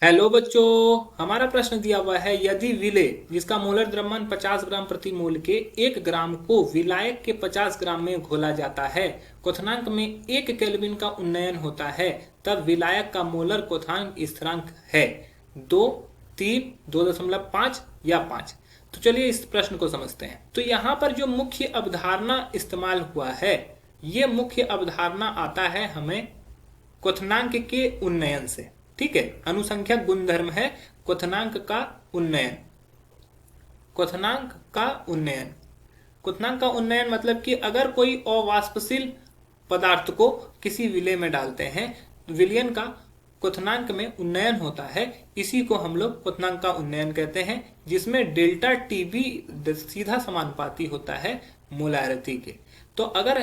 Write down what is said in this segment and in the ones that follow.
Hello बच्चों। हमारा प्रश्न दिया हुआ है, यदि विलेय जिसका मोलर द्रव्यमान 50 ग्राम प्रति मोल के 1 ग्राम को विलायक के 50 ग्राम में घोला जाता है, क्वथनांक में 1 केल्विन का उन्नयन होता है, तब विलायक का मोलर क्वथनांक स्थिरांक है 2, 3, 2.5 या 5। तो चलिए इस प्रश्न को समझते हैं। तो यहाँ पर जो मुख्य अवधारणा इस्तेमाल हुआ है, ये मुख्य अवधारणा आता है हमें क्वथनांक के उन्नयन से। ठीक है, अनुसंख्यक गुणधर्म है क्वथनांक का उन्नयन। क्वथनांक का उन्नयन, क्वथनांक का उन्नयन मतलब कि अगर कोई अवाष्पशील पदार्थ को किसी विलेय में डालते हैं, विलयन का क्वथनांक में उन्नयन होता है, इसी को हम लोग क्वथनांक का उन्नयन कहते हैं, जिसमें डेल्टा टीबी सीधा समानुपाती होता है मोलारिटी के। तो अगर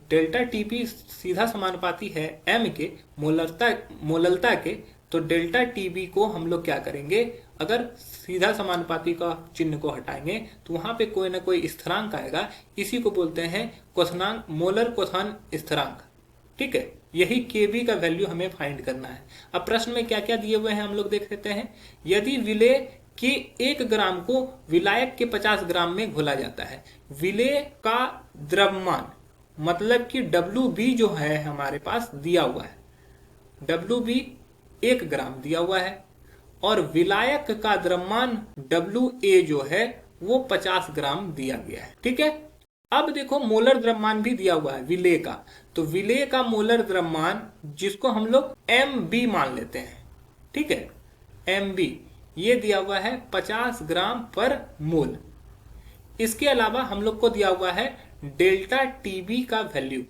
डेल्टा टीबी सीधा समानुपाती है एम के मोललता के, तो डेल्टा टीबी को हम लोग क्या करेंगे, अगर सीधा समानुपाती का चिन्ह को हटाएंगे तो वहां पे कोई ना कोई स्थिरांक आएगा, इसी को बोलते हैं क्वथनांक, मोलर क्वथन स्थिरांक। ठीक है, यही केबी का वैल्यू हमें फाइंड करना है। अब प्रश्न में क्या क्या दिए हुए हैं हम लोग देख लेते हैं। यदि विलेय के 1 ग्राम को विलायक के 50 ग्राम में घोला जाता है, विलेय का द्रव्यमान मतलब कि WB जो है हमारे पास दिया हुआ है, WB 1 ग्राम दिया हुआ है, और विलायक का द्रव्यमान WA जो है वो 50 ग्राम दिया गया है। ठीक है, अब देखो मोलर द्रव्यमान भी दिया हुआ है विलेय का, तो विलेय का मोलर द्रव्यमान जिसको हम लोग MB मान लेते हैं, ठीक है, MB ये दिया हुआ है 50 ग्राम पर मोल। इसके अलावा हम लोग को दिया हुआ है डेल्टा टीबी का वैल्यू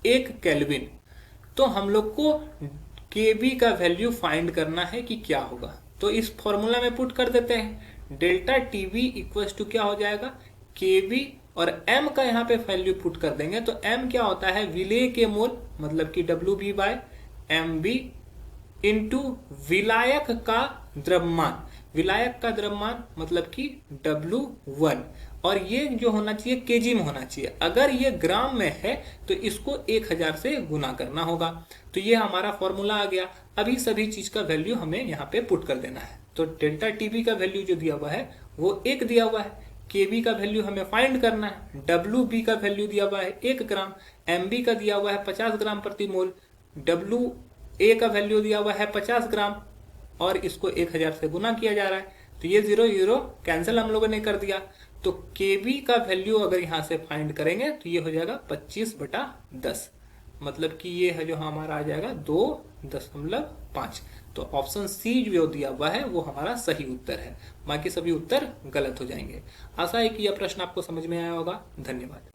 1 केल्विन। तो हम लोग को केबी का वैल्यू फाइंड करना है कि क्या होगा, तो इस फॉर्मूला में पुट कर देते हैं। डेल्टा टीबी इक्वल टू क्या हो जाएगा, केबी, और m का यहाँ पे वैल्यू पुट कर देंगे, तो m क्या होता है, विलेय के मोल मतलब कि WB बाय MB इंटू विलायक का द्रव्यमान, विलायक का द्रव्यमान मतलब कि W1, और ये जो होना चाहिए केजी में होना चाहिए। अगर ये ग्राम में है तो इसको 1000 से गुना करना होगा। तो ये हमारा फॉर्मूला आ गया। अभी सभी चीज का वैल्यू हमें यहाँ पे पुट कर देना है। तो डेल्टा टीबी का वैल्यू जो दिया हुआ है वो 1 दिया हुआ है, केबी का वैल्यू हमें फाइंड करना है, WB का वैल्यू दिया हुआ है 1 ग्राम, MB का दिया हुआ है 50 ग्राम प्रति मोल, WA का वैल्यू दिया हुआ है 50 ग्राम, और इसको 1000 से गुना किया जा रहा है। तो ये 0 0 कैंसिल हम लोगों ने कर दिया। तो केबी का वैल्यू अगर यहाँ से फाइंड करेंगे तो ये हो जाएगा 25/10, मतलब कि ये है जो हमारा आ जाएगा 2.5। तो ऑप्शन सी जो दिया हुआ है वो हमारा सही उत्तर है, बाकी सभी उत्तर गलत हो जाएंगे। आशा है कि यह प्रश्न आपको समझ में आया होगा। धन्यवाद।